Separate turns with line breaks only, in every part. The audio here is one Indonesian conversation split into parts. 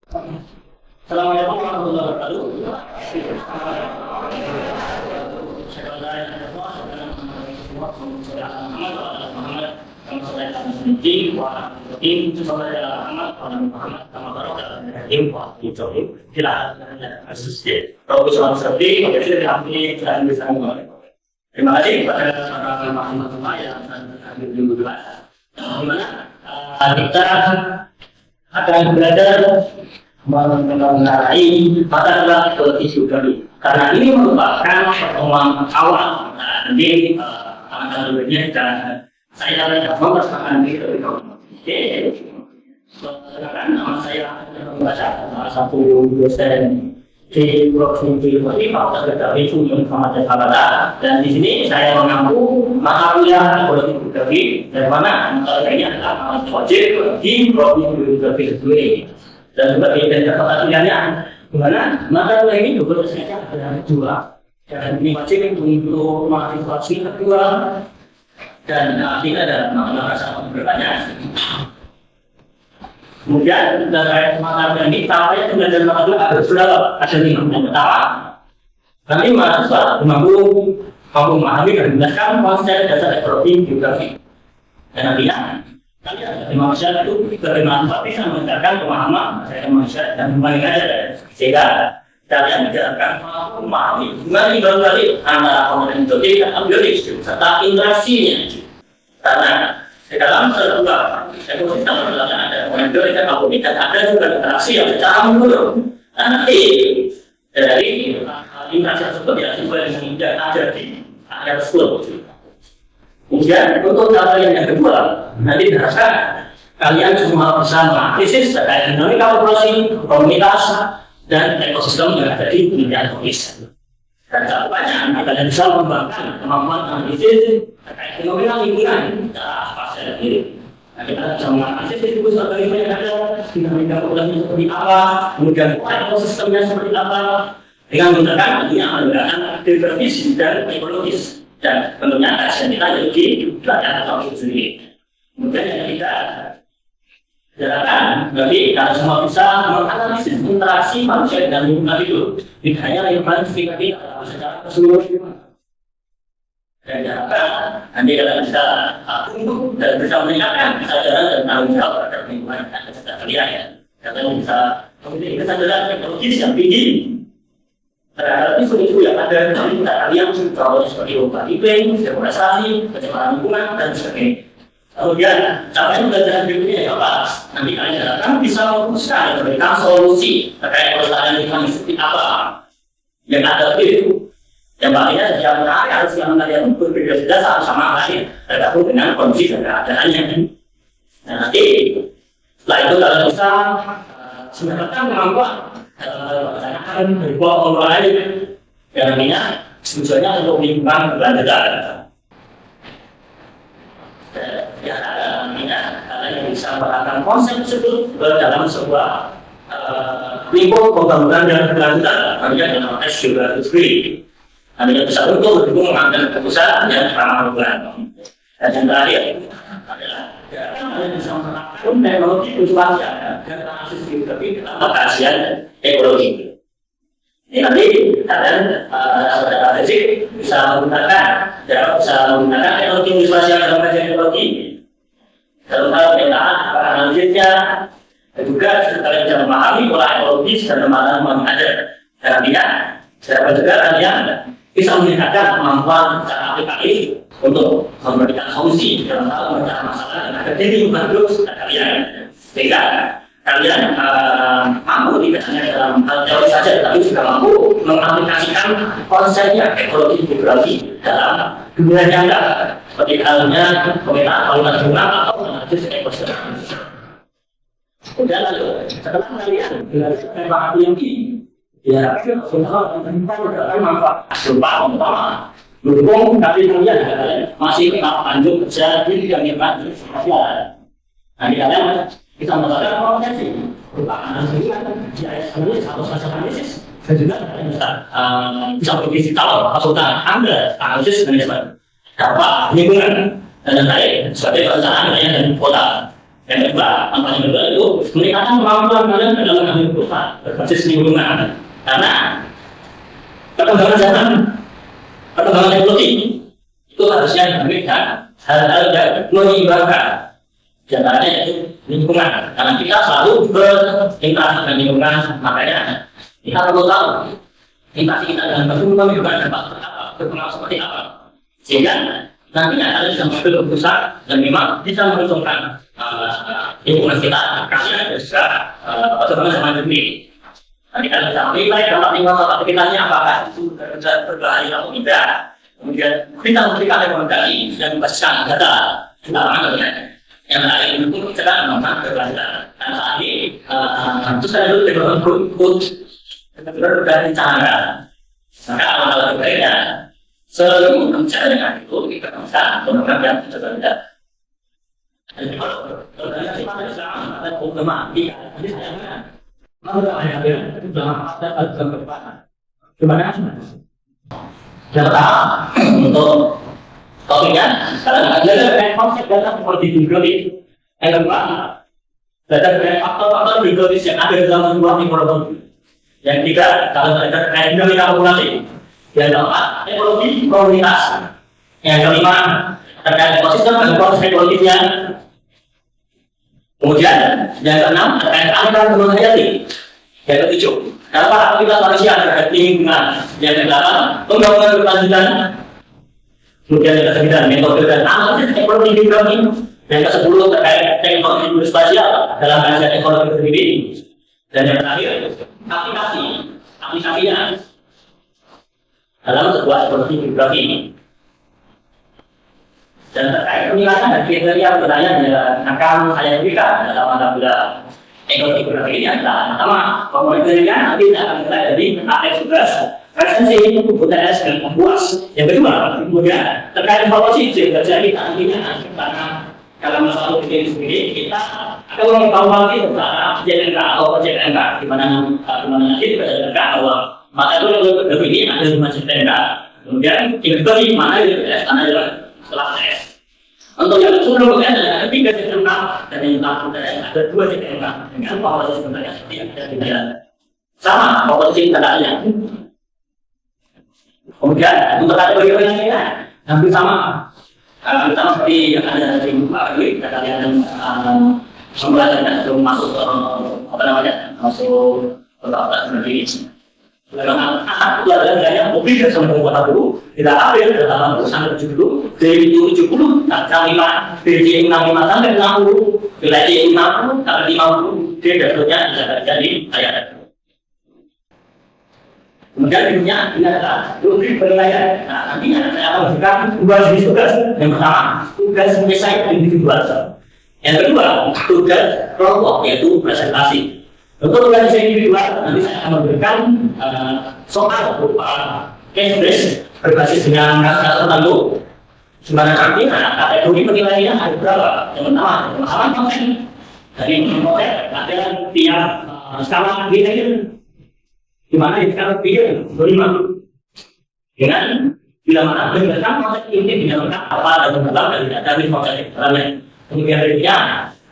Assalamualaikum warahmatullahi wabarakatuh. Terima kasih kepada para mahasiswa yang hadir di kelas. Kita akan belajar mengenai tata kelola geografi karena ini merupakan pertemuan awal dari anak-anaknya dan saya akan memperkenalkan diri terlebih dahulu. Silakan, nama saya membaca salah satu dosen di Provinsi Fakultas Geografi Universitas Jakarta dan di sini saya mengampu mata kuliah ekologi geografi dari mana ini adalah wajib di Provinsi Geografi sendiri. Dan juga di mata kuliahnya di mana mata kuliah ini juga tersedia ada dua dan ini wajib untuk mahasiswa tingkat kedua dan tidak ada rasa berbanyak. Kemudian dari mata kuliah ini tampaknya belajar mata kuliah ada berapa? Ada 5. Yang pertama, nanti mahasiswa mampu memahami dan menjelaskan konsep dasar ekologi geografi. Dan nantinya kalian manusia itu bagaimana bisa meningkatkan pemahaman manusia dan kembali aja sehingga kalian tidak akan memahami gimana kali antara komponen biologi dan abiotik serta interaksinya karena di dalam sebuah ekosistem ada komponen biologi dan abiotik dan ada juga interaksi yang secara menurut nanti dari interaksi tersebut ya juga yang tidak ada di area tersebut. Kemudian untuk cara yang kedua, nanti diharapkan kalian semua bisa menganalisis terkait dinamika populasi, komunitas, dan ekosistem yang ada di dunia ekosistem. Dan caranya kalian bisa mengembangkan kemampuan analisis terkait fenomena lingkungan secara spasial diri. Kita bisa menganalisis distribusi organisme yang ada, dinamika populasi seperti apa, kemudian ekosistemnya seperti apa, dengan menggunakan menggunakan geografis dan ekologis. Dan tentunya kajian kita jadi belajar atau itu sendiri. Kemudian yang kita jalankan, berarti kita semua bisa menganalisis interaksi manusia dan lingkungan itu. Tidak hanya lingkungan sekitar kita, secara keseluruhan. Dan diharapkan nanti kalian bisa tumbuh dan bisa meningkatkan kesadaran dan tanggung jawab terhadap lingkungan dan kesadaran kalian ya. Kalian bisa memiliki kesadaran ekologis yang tinggi. Terhadap isu-isu yang ada di sekitar kalian, contohnya seperti perubahan iklim, deforestasi, pencemaran lingkungan, dan sebagainya. Kemudian, capaian pelajaran berikutnya ya Pak, nanti kalian akan bisa merumuskan dan memberikan solusi terkait pelestarian lingkungan seperti apa yang ada itu. Yang pastinya setiap hari harus yang kalian berbeda-beda satu sama lain, tergantung dengan kondisi dan keadaannya. Nah, nanti setelah itu kalian bisa mendapatkan kemampuan melaksanakan ribuan pengolahan yang artinya tujuannya untuk lingkungan berkelanjutan. Ya, artinya kalian bisa menerapkan konsep tersebut dalam sebuah lingkup pembangunan dan berkelanjutan. Artinya dalam konteks geografi, artinya bisa untuk mendukung mengambil keputusan yang ramah lingkungan. Dan yang terakhir adalah kalian bisa menerapkan teknologi konservasi dan analisis geografi dalam kajian ekologi. Ini nanti kalian saudara fisik bisa menggunakan teknologi konservasi dalam kajian ekologi. Dalam hal pemetaan, analisisnya, dan juga kalian bisa memahami pola ekologis dan pemahaman yang ada. Dan artinya, dapat juga kalian bisa meningkatkan kemampuan secara aplikatif untuk memberikan solusi dalam hal memecahkan masalah yang ada di lingkungan kalian. Sehingga kalian mampu tidak hanya dalam hal teori saja, tapi juga mampu mengaplikasikan konsepnya ekologi geografi dalam dunia nyata, seperti halnya pemetaan kualitas bunga atau analisis ekosistem. Kemudian lalu setelah kalian belajar waktu yang tinggi, diharapkan semua orang manfaat berupa umpama mendukung tapi kalian masih tetap lanjut kerja di bidang lingkungan sosial. Nanti kalian bisa melakukan prosesi berupa analisis atau semacam analisis dan juga kalian bisa berbisnis calon konsultan Anda analisis manajemen dampak lingkungan dan lain-lain sebagai perencanaan wilayah dan kota. Yang kedua, tantangan kedua itu meningkatkan kemampuan kalian dalam mengambil keputusan berbasis lingkungan. Karena perkembangan zaman, perkembangan teknologi itu harusnya memberikan hal-hal yang menyeimbangkan. Jalannya itu lingkungan. Karena kita selalu berinteraksi dengan lingkungan, makanya kita perlu tahu interaksi kita dengan lingkungan juga dapat berpengaruh seperti apa. Sehingga nantinya kalian bisa mengambil keputusan dan memang bisa menguntungkan lingkungan kita karena bisa perkembangan zaman ini. Nanti kalian bisa menilai dalam lingkungan aktivitasnya apakah itu berbahaya atau tidak. Kemudian kita memberikan rekomendasi dan membahaskan data yang ada di buku kita memang berbahaya. Dan saat ini itu saya dulu berikut dari cara. Maka awal berbeda. Sebelum bicara dengan itu kita bisa menggunakan sebenarnya. Jadi kalau organisasi pada Islam ada ulama, jadi saya mau ada ulama ada keberatan. Gimana? Yang pertama untuk topiknya, sekarang ada konsep data seperti bibliotek. Yang kedua, data faktor-faktor bibliotek yang ada dalam sebuah informasi. Yang ketiga, kalau ada dinamika populasi. Yang keempat, ekologi komunitas. Yang kelima, terkait ekosistem dan proses ekologisnya. Kemudian, yang keenam, terkait aliran kembang hayati. Yang ketujuh, apa aktivitas manusia terhadap lingkungan. Yang kedelapan, pembangunan berkelanjutan. Kemudian yang kesembilan, metode dan analisis ekologi lingkungan. Yang kesepuluh, terkait teknologi spasial dalam kajian ekologi sendiri. Dan yang terakhir, aplikasinya dalam sebuah ekologi geografi. Dan terkait penilaian dan kriteria pertanyaan yang akan saya berikan dalam apabila ekologi geografi ini adalah pertama, komponennya nanti akan mulai dari AS tugas, presensi, UTS, dan puas. Yang kedua, kemudian terkait evaluasi terjadi nantinya karena dalam masalah ini sendiri kita akan mengevaluasi tentang JNK atau JNK di mana nanti berdasarkan awal. Maka itu lebih ini ada 5 JNK. Kemudian yang kedua di mana itu adalah setelah tes. Untuk yang sebelum ada 3 JNK dan yang ada 2 JNK dengan evaluasi sebenarnya tidak sama evaluasi tandanya. Kemudian untuk kategori lainnya hampir sama. Kita seperti yang ada di Pak Dwi, kita kalian pembelajaran sebelum masuk masuk kota sendiri. Karena pelajaran saya mobil dan sama kota dulu tidak ambil dalam sampai 70 dari 70 sampai 5 dari 65 sampai 60 dari 60 sampai 50 dia dapatnya bisa jadi ayat. Kemudian berikutnya ini adalah rubrik penilaian. Nah, nantinya saya akan memberikan 2 jenis tugas. Yang pertama, tugas mendesain individual. Yang kedua, tugas kelompok yaitu presentasi. Untuk tugas desain individual, nanti saya akan memberikan soal berupa case base berbasis dengan kasus tertentu. Sebenarnya nanti kategori penilaiannya ada berapa? Yang pertama konsep. Dari konsep ada tiap skala nilai. Di mana yang sekarang pikir beriman dengan bila mana berdasarkan konsep ini dinamakan apa dan berkembang dari dari konsep lain. Kemudian berikutnya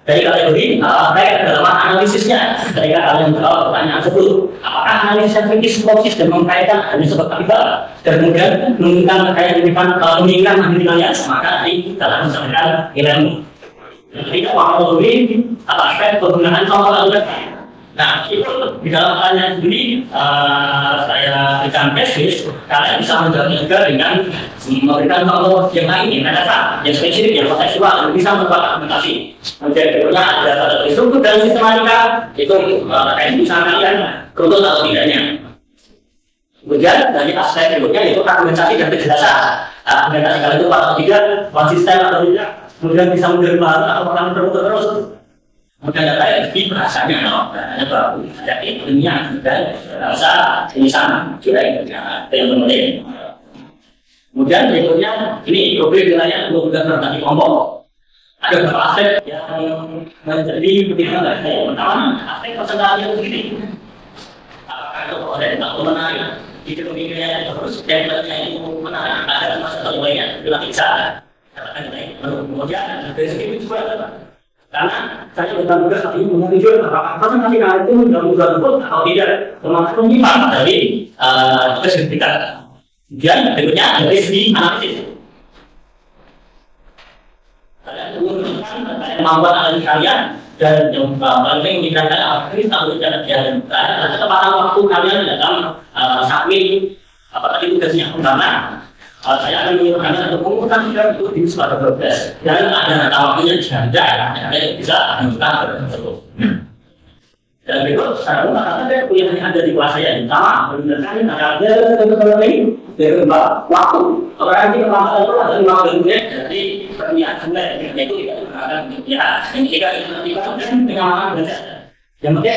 dari kategori dalam analisisnya ketika kalian menjawab pertanyaan tersebut apakah analisis yang kritis logis dan mengkaitkan hanya sebab akibat dan kemudian menunjukkan terkait menginginkan nilainya maka ini dalam misalkan nilaimu. Tidak memahami aspek penggunaan contoh lalu. Nah, itu di dalam pertanyaan sendiri saya berikan basis, kalian bisa menjawab juga dengan memberikan contoh yang lain, yang dasar, yang spesifik, yang kontekstual, yang bisa membuat argumentasi. Kemudian berikutnya ada satu struktur dan sistematika, itu terkait bisa kalian kerutut atau tidaknya. Kemudian dari aspek berikutnya yaitu argumentasi dan kejelasan. Argumentasi kalian itu atau tidak, konsisten atau tidak, kemudian bisa menjadi bahan atau akan terus. Kemudian ada di bahasanya, bahasanya bagus, ada ilmiah dan bahasa ini sama, juga yang menulis. Kemudian berikutnya ini rubrik wilayah kemudian berbagi kelompok. Ada beberapa aspek yang menjadi pertimbangan saya. Pertama, aspek persentase itu sendiri. Apakah itu ada yang menarik? Jika pemikirannya terus deadline-nya itu menarik, ada masalah lainnya, bila bisa. Kemudian dari segi itu juga Karena saya benar-benar saat ini menunjukkan apakah matematika itu mengganggu tersebut atau tidak, termasuk menyimpang dari sertifikat. Kemudian berikutnya dari segi analisis. Kalian perlu menunjukkan kemampuan analisis kalian dan yang paling penting adalah ini tahu cara jalan. Ada ketepatan waktu kalian dalam submit apa tadi tugasnya pertama. Saya akan menyuruhkan untuk mengumpulkan itu di suatu progres dan ada data waktunya janda yang bisa menentukan tersebut. Dan berikut saya mengatakan kuliah yang ada di kelas saya yang sama menggunakan ada lain dari waktu. Orang ini kemampuan itu ada 5 menit dari perniagaan sebenarnya itu tidak menggunakan ya ini tidak dengan pengalaman belajar. Yang penting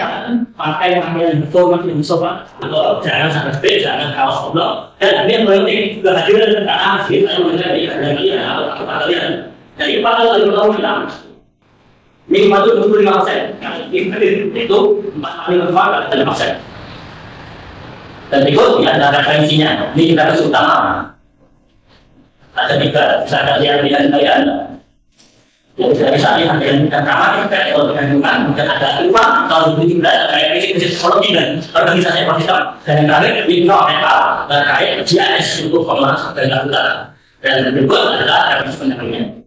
pakai yang betul masih mencoba atau jangan sampai seperti jangan kaos oblong dan ini yang penting juga hadir karena hasil saya menjadi kalian atau kalian dari 4 tahun bilang minimal itu 25% itu 4 kali bermanfaat dari 5%. Dan berikut ya ada referensinya ini kita harus utama ada 3 bisa kalian lihat kalian. Jadi misalnya dengan kamar kita dengan mungkin ada uang tahun 2017 terkait krisis psikologi dan organisasi ekosistem dan yang terakhir Wino Mental terkait GIS untuk pengolahan dan data dan berikut adalah referensi pendampingnya.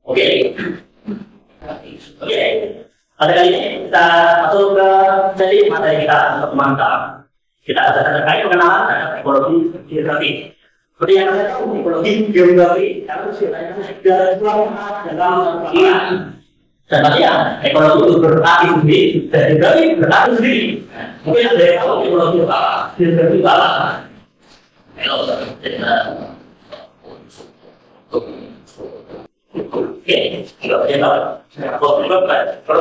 Oke, pada kali ini kita masuk ke jadi materi kita untuk mantap. Kita ada terkait pengenalan terhadap ekologi geografi. Seperti yang saya tahu, ekologi geografi harus dari dalam perkiraan. Dan pastinya ekologi itu berarti sendiri dan geografi berarti sendiri. Mungkin ada yang tahu ekologi apa, geografi apa. Oke, kita kalau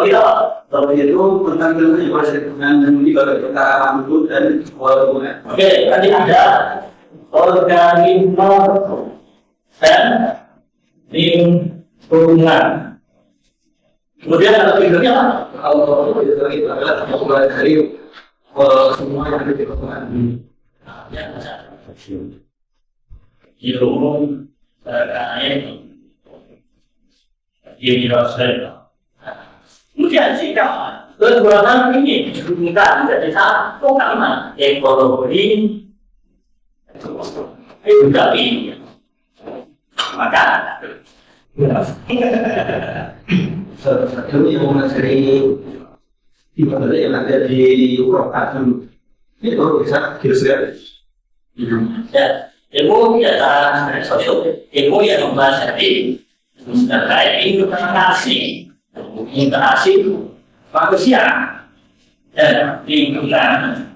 kita kalau itu tentang ilmu dan dibagi antara rambut dan warna. Oke, tadi ada organisme dan lingkungan. Kemudian ada figurnya apa? Kalau itu adalah sebuah dari semua yang ada di lingkungan. Ya, ilmu terkait universal. Kemudian jika kegurangan ini dihubungkan menjadi satu kalimat ekologi geografi, maka ini yang mengajari di mana yang ada di Eropa itu bisa kira-kira ya ilmu data sosial, ilmu yang membahas dari terkait interaksi manusia dan lingkungan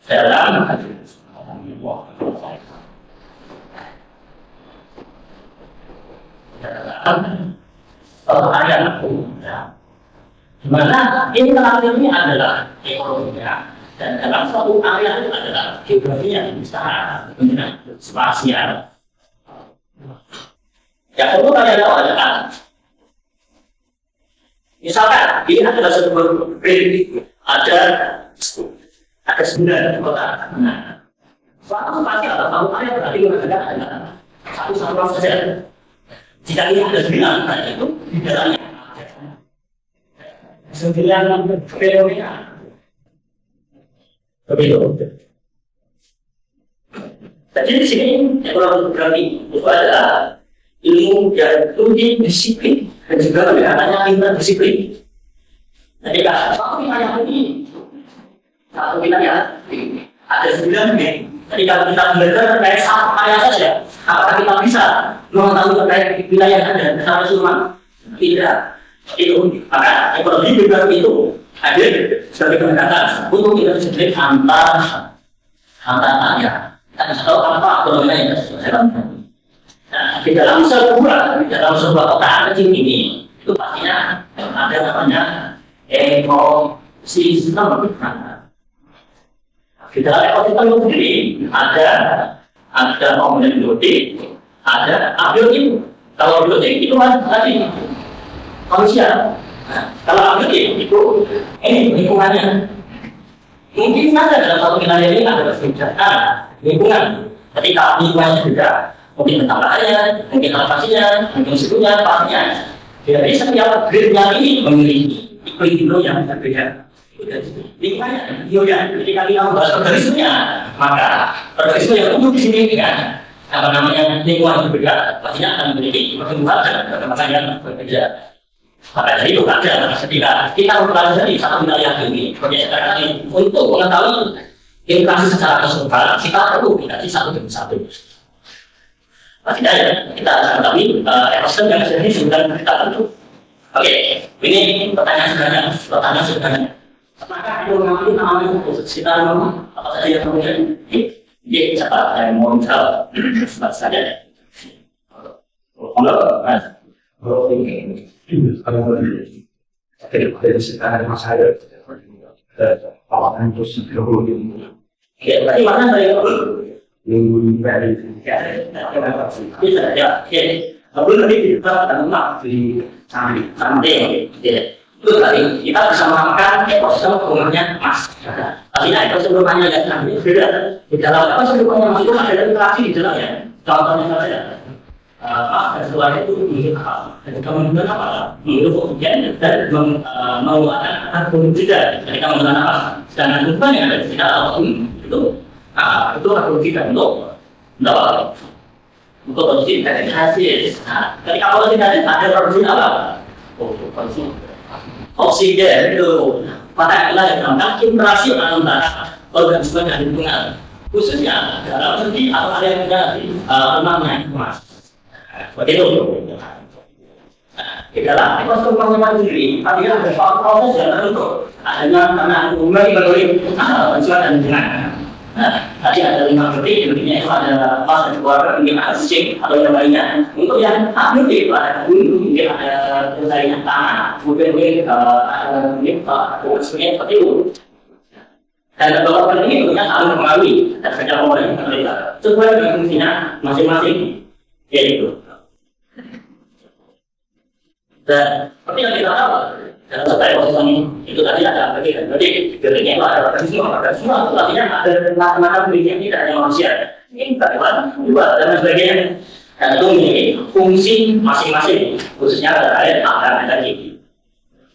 dalam area di mana ini ini adalah ekologinya dan dalam suatu area itu adalah geografinya bisa dengan spasial. Yang perlu kalian tahu adalah misalkan ini adalah sebuah prediksi ada 9 kota. Nah, suatu spasi atau tahu area berarti ada satu satuan saja. Jika ini ada 9, nah itu di dalamnya 9 fenomena. Begitu. Jadi di sini ekologi itu adalah ilmu yang multidisiplin dan juga kelihatannya interdisiplin. Jadi satu wilayah ini, satu wilayah ada 9 nih. Jadi kalau kita belajar terkait satu area saja, apakah kita bisa mengetahui terkait wilayah yang ada bersama Sulman? Tidak. Itu maka ekologi juga itu hadir sebagai pendekatan untuk kita sendiri antar area. Kita tahu apa fenomena yang terjadi. Nah, di dalam sebuah kota kecil ini itu pastinya ada namanya ekosistem. Di dalam ekosistem itu sendiri ada komponen biotik, ada abiotik. Kalau biotik itu kan tadi manusia. Nah, kalau abiotik itu ini lingkungannya. Mungkin saja dalam satu wilayah ini ada perbedaan lingkungan. Ketika lingkungannya beda, mungkin tentang bahannya, mungkin alokasinya, mungkin sukunya, pastinya. Jadi setiap grade-nya ini memiliki iklim yang berbeda. Lingkungannya, ketika kita membahas organismenya, maka organisme yang tumbuh di sini kan apa namanya lingkungan yang berbeda, pastinya akan memiliki pertumbuhan dan perkembangan yang berbeda. Maka dari itu ada ketika kita mempelajari satu wilayah ini, seperti saya tadi, untuk mengetahui interaksi secara keseluruhan, kita perlu dikaji satu demi satu. Pasti ya, kita akan mengetahui ekosistem yang terjadi sebenarnya kita tentu. Oke, ini pertanyaan sebenarnya. Apakah itu mengambil namanya kita apa saja yang kemudian siapa yang mau menjawab sebab saja. Dari sekarang masa ada awalan terus ya, berarti mana saya belum tadi kita tentang di sampai itu tadi kita bisa mengamalkan ekosistem rumahnya Mas. Artinya ekosistem rumahnya ya nanti beda. Di dalam ekosistem rumahnya Mas itu ada interaksi di dalam ya. Contohnya saja, Mas dan keluarga itu ingin apa? Ketika menggunakan apa? Menghirup oksigen dan mengeluarkan karbon dioksida ketika menggunakan apa? Sedangkan lingkungan yang ada di sekitar itu karbon dioksida untuk produksi dehidrasi. Ketika produksi dehidrasi ada produksi apa? Produksi oksigen itu pada adalah yang namanya interaksi antara organisme dan lingkungan, khususnya dalam segi atau area yang menjadi rumahnya Mas. Seperti itu. Di dalam ekosistem rumahnya sendiri, artinya ada proses yang tertentu. Adanya karena mulai dari organisme dan lingkungan. Tadi ada 5 detik, detiknya itu ada pas dan keluarga, mungkin ada kucing atau yang lainnya. Untuk yang detik itu ada gunung, mungkin ada lainnya tanah, kemudian ada sebenarnya seperti itu. Dan beberapa ini tentunya saling mengaruhi dan sejak komponen terlibat sesuai dengan fungsinya masing-masing, yaitu. Dan seperti yang kita tahu, dalam satu ekosistem itu tadi ada bagian. Jadi detiknya itu ada organisme itu artinya ada mata-mata yang tidak hanya manusia. Ini bagaimana juga dan sebagainya. Dan itu memiliki fungsi masing-masing, khususnya pada air dan energi.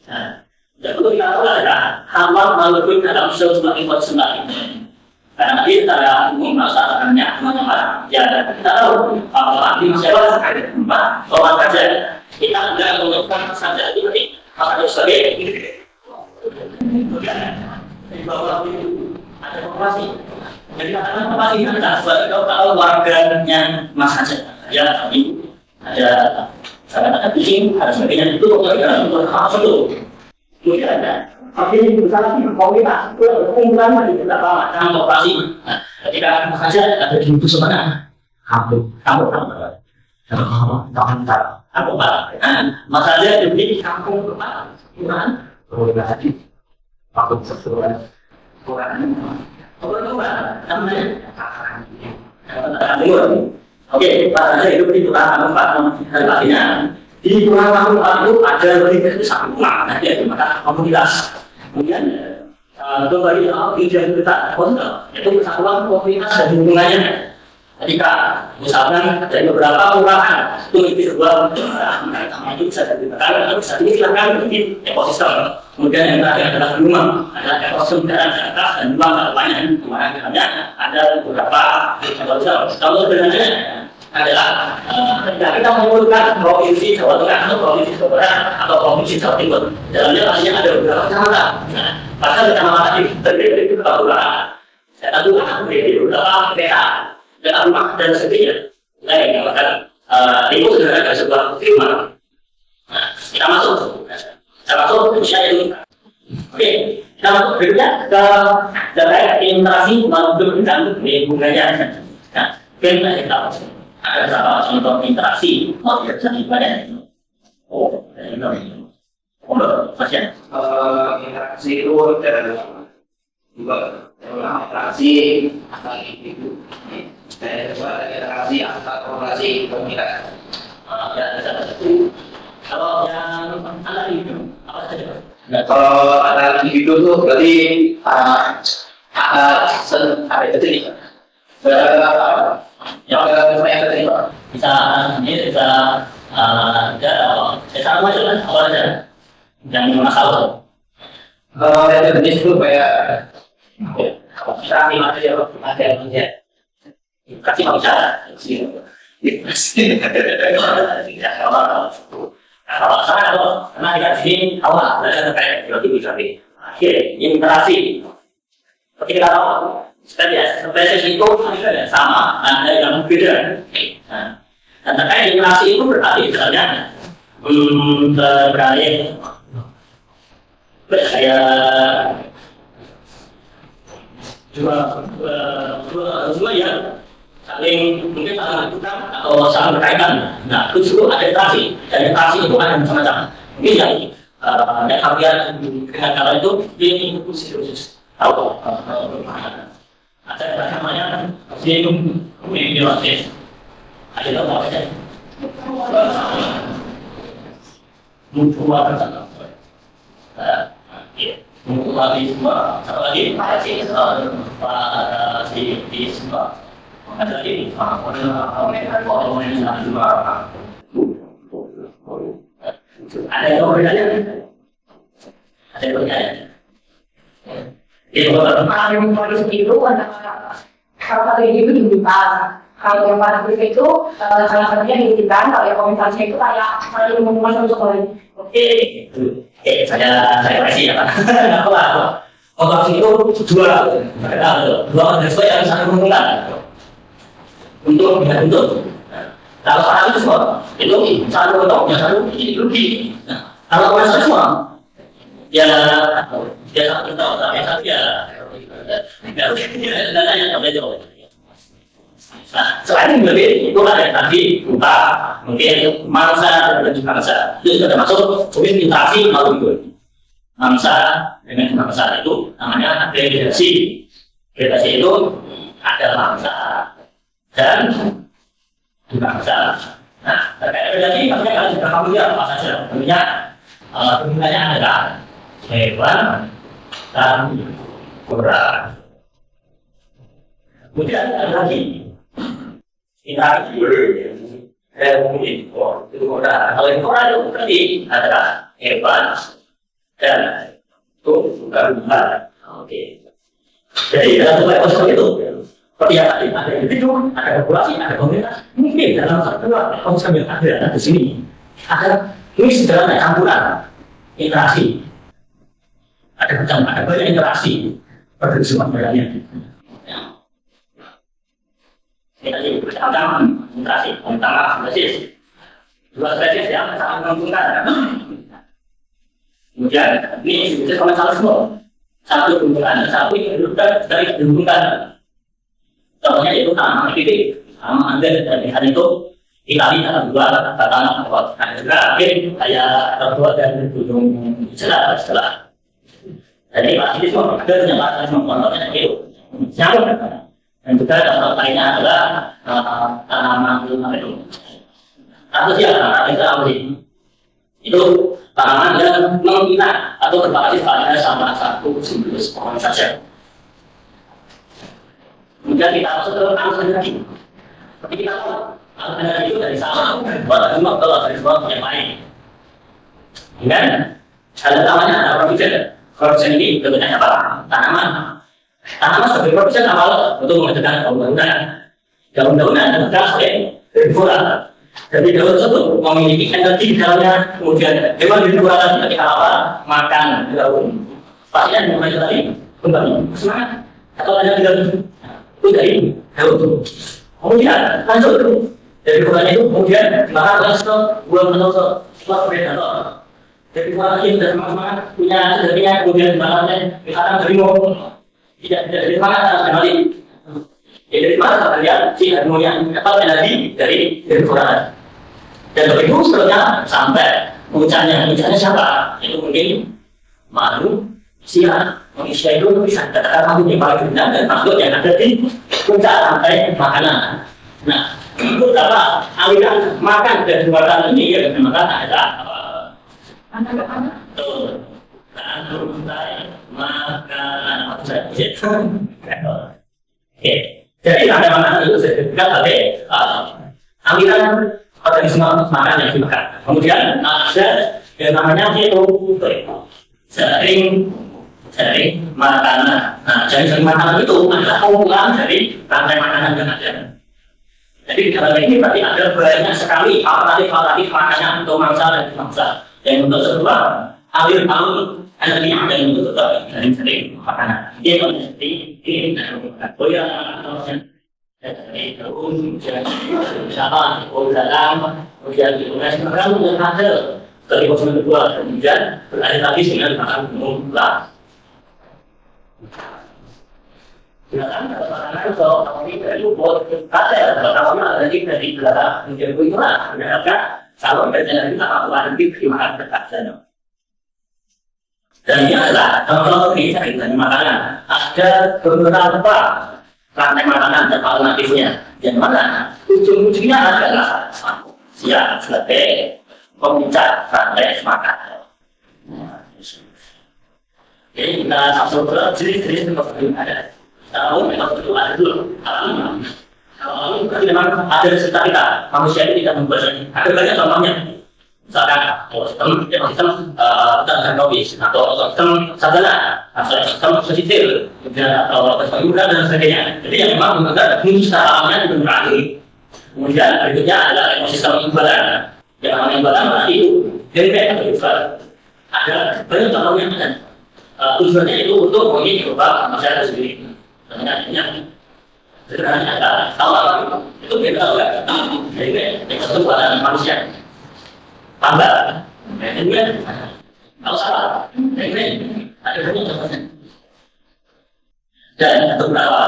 Nah, dan untuk kita tahu adalah hama makhluk dalam sebuah ekosistem ini. Karena kita umum masalahnya mengapa? Ya kita tahu bahwa di masyarakat bahwa saja kita tidak melakukan saja ini. Apa sebagai bahwa ada informasi. Jadi katakan informasi itu adalah kalau warganya Mas saja. Ya, tapi ada katakan kucing, ada sebagainya itu untuk hal itu. Kemudian ada artinya bersama komunitas itu kumpulan di beberapa macam operasi. Ketika Mas saja ada di bus mana? Kampung. Aku Pak, Mas saja di kampung Pak, gimana? Berarti aku sesuai orang namanya. Oke, Pak saja hidup di kampung Pak, artinya di kampung Pak itu ada lebih dari satu rumah, nanti ada komunitas. Kemudian kembali tujuan kita itu persatuan komunitas dan hubungannya. Ketika misalkan ada beberapa kelurahan itu memiliki sebuah itu bisa dikatakan atau bisa diistilahkan menjadi ekosistem. Kemudian yang terakhir adalah rumah, adalah ekosistem daerah atas dan rumah kedepannya. Dimana misalnya ada beberapa ekosistem. Kalau sebenarnya adalah ketika kita mengumpulkan provinsi Jawa Tengah atau provinsi Jawa Barat atau provinsi Jawa Timur, dalamnya pastinya ada beberapa kecamatan. Padahal kecamatan itu terdiri dari beberapa kelurahan. Saya tahu dari beberapa desa. Dan rumah dan sebagainya. Lain yang akan itu sudah ada sebuah firman. Nah, kita masuk usia itu. Oke, kita masuk berikutnya ke data interaksi maupun dan lingkungannya. Nah, kita ada beberapa contoh interaksi. Oh, ya, jadi pada itu. Oh, ini. Oh, pasien.
Interaksi itu ada dua interaksi antar individu. Interaksi antar korporasi komunitas.
Ya, ada satu. Kalau yang antar individu apa saja?
Kalau antar individu itu berarti ada itu nih.
Ya,
Supaya saya terima.
bisa ini bisa saya saran aja kan apa aja yang masalah.
Dari jenis itu kayak kita lima aja ada yang ya kasih mau bicara
Kalau saya karena di sini awal ada kayak berarti bisa di akhir interaksi. Seperti kita tahu spesies itu sama, ada yang beda. Dan terkait interaksi itu berarti misalnya terkait kayak dua ya saling mungkin saling bertukar atau saling berkaitan. Nah, itu ada interaksi dan interaksi itu ada macam-macam. Mungkin yang kalian dengan cara itu ini khusus tahu ada namanya simbiosis. Ada tahu apa saja? Mutualisme. Mutualisme. Satu lagi parasitisme. Ada lagi ada yang berbeda. Ada yang berbeda. Itu
yang modus itu kalau satu itu dibutuhkan. Kalau yang parasitis itu salah satunya dibutuhkan. Kalau yang komunitasnya itu kayak saling masuk lain.
Oke, saya kasih ya Pak. Apa? Operasi itu dua organisme yang saling menguntungkan untuk kalau parasitisme itu saling menguntungkan, yang satu rugi. Kalau komunitasme ya satu tahu tapi satu ya nah selain berarti itu ada tadi rupa mungkin mangsa dan bangsa itu sudah masuk mungkin interaksi maupun mangsa dengan bangsa itu namanya gradasi itu ada mangsa dan bangsa. Nah terkait gradasi maksudnya kalian sudah familiar apa saja tentunya penggunanya adalah hewan dan kura. Kemudian ada lagi interaksi itu kura. Kalau kura itu berarti adalah hewan dan itu kura. Oke. Jadi dalam sebuah ekosistem itu seperti yang tadi ada individu, ada populasi, ada komunitas. Mungkin dalam satu ekosistem yang ada di sini ada ini sederhana campuran interaksi. Ada banyak interaksi pada semua badannya. Kita ini bercampuran interaksi, pertama spesies, dua spesies yang sangat menguntungkan. Kemudian ini spesies komensalisme, satu menguntungkan, satu dari diuntungkan. Contohnya itu tanaman titik, tanaman anggrek dan ikan itu Itali ada dua tanaman pot. Nah, mungkin kayak terbuat dari gunung setelah. Jadi parasitisme ada yang parasitisme contohnya itu nyamuk dan juga contoh lainnya adalah tanaman apa itu itu tanaman yang menghina atau berbasis pada sama satu siklus pohon saja. Kemudian kita masuk ke arus energi. Seperti kita tahu arus energi itu dari sama buat semua kalau dari semua yang lain. Dan ada namanya ada produsen. Produsen ini bentuknya apa? Tanaman. Tanaman sebagai produsen awal untuk menghasilkan daun-daunan. Daun-daunan adalah sebagai herbivora. Jadi daun tersebut memiliki energi di dalamnya. Kemudian hewan herbivora seperti apa? Makan daun. Pastinya mulai tadi kembali semangat atau ada daun itu dari daun. Kemudian lanjut dari herbivora itu kemudian dimakan oleh buah menusuk setelah predator. Jadi orang ini sudah semangat punya sejarahnya kemudian dimakannya misalkan harimau tidak dari semangat harus kembali. Jadi dari mana kalian si harimaunya dapat energi dari herbivora. Dan begitu seterusnya sampai puncaknya siapa? Itu mungkin manusia itu bisa katakan makhluk yang paling rendah dan makhluk yang ada di puncak sampai makanan. Nah, itu apa aliran makan dan jembatan ini yang dimakan adalah anak-anak tuh dan mulai makan apa saja. Oke, Jadi ada makanan itu disebutkan sebagai aliran organisme makanan yang dimakan. Kemudian ada yang namanya jaring makanan. Nah, jaring makanan itu adalah kumpulan dari rantai makanan yang ada. Jadi di dalam ini berarti ada banyak sekali alternatif makanan untuk mangsa dan mangsa. Yang untuk sebuah alur energi dan untuk jaring makanan. Ini menjadi ini goyang dari daun, misalkan dalam, kemudian kemudian ada dari konsumen kedua, kemudian berlanjut lagi dengan makan umum lah. Silakan makanan kalau ini itu buat kata pertama dari belakang menjadi itulah mereka kalau berjalan kita akan lebih dimakan berkasanya. Dan ini adalah kalau kita dari makanan ada beberapa rantai makanan dan alternatifnya yang mana ujung-ujungnya adalah siap sebagai pemuncak rantai makanan. Jadi kita langsung ke jenis-jenis yang ada. Kalau memang itu ada dulu, kalau berarti memang ada cerita kita manusia ini tidak membuat ada banyak contohnya. Misalkan sistem teknologis atau sistem sarjana atau sistem sosial, atau kesehatan dan sebagainya. Jadi yang memang benar secara alamnya itu berakhir. Kemudian berikutnya adalah ekosistem imbalan. Yang namanya imbalan berarti itu dari ada banyak contohnya kan. Tujuannya itu untuk mengubah masyarakat sendiri. Sebenarnya sederhananya adalah kalau itu beda juga. Jadi keseluruhan manusia. Tambah, kemudian kalau salah, ini ada banyak contohnya. Dan beberapa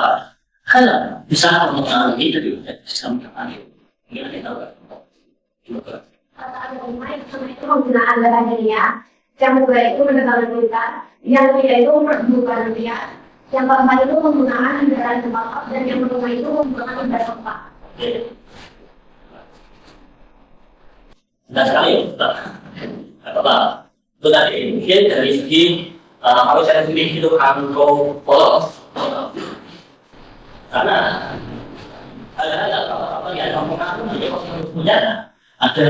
hal bisa mempengaruhi dari sistem makanan. Ini kita tahu.
Itu penggunaan bahan kimia, yang kedua itu mendengar berita, yang ketiga itu memperbukaan rupiah, yang keempat itu penggunaan kendaraan bermotor, dan yang kelima itu penggunaan kendaraan sampah.
Sudah sekali, apa? Itu tadi mungkin dari segi kalau saya sendiri itu antropolog, karena ada apa yang mempengaruhi punya ada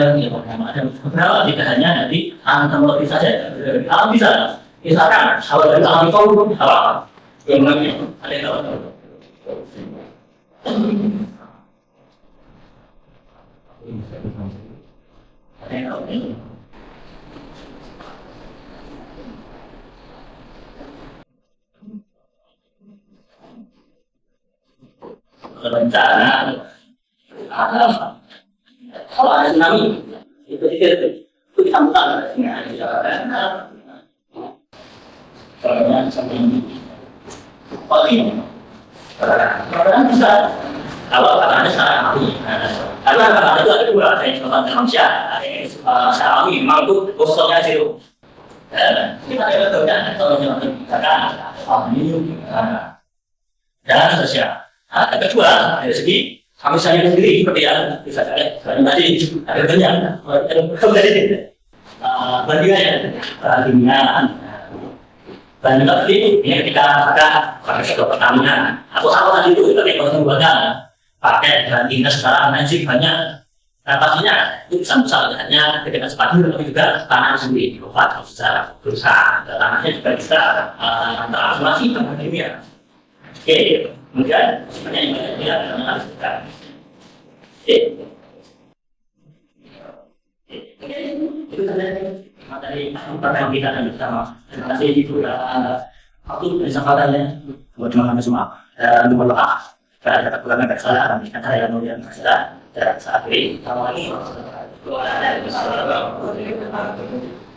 beberapa tidak hanya dari antropologi saja, alam bisa, misalkan kalau dari alam itu apa? Yang namanya ada yang tahu. Rencana kalau ada tsunami itu disambungkan soalnya sampai ini orang bisa kalau ada secara alami karena ada itu ada dua ada yang manusia ada yang secara alami memang itu kosongnya zero kita ada betul-betul kalau misalkan alami dan sosial. Yang kedua dari segi manusianya sendiri seperti yang bisa saya tadi ada banyak bandingan bandingan ini ketika ada pakai pertanian atau apa tadi itu pakai pembuatan pakai bandingan secara analisis banyak pastinya itu bisa hanya ketika sepatu tapi juga tanah sendiri diobat secara berusaha tanahnya juga bisa transformasi dengan kimia. Oke, kemudian sebenarnya ini adalah itu materi pertanyaan kita dan bersama. Terima kasih ibu waktu dan kesempatannya buat teman-teman semua. Dan mohon maaf karena ada kekurangan kesalahan dan saya kemudian saat ini. Assalamualaikum warahmatullahi wabarakatuh.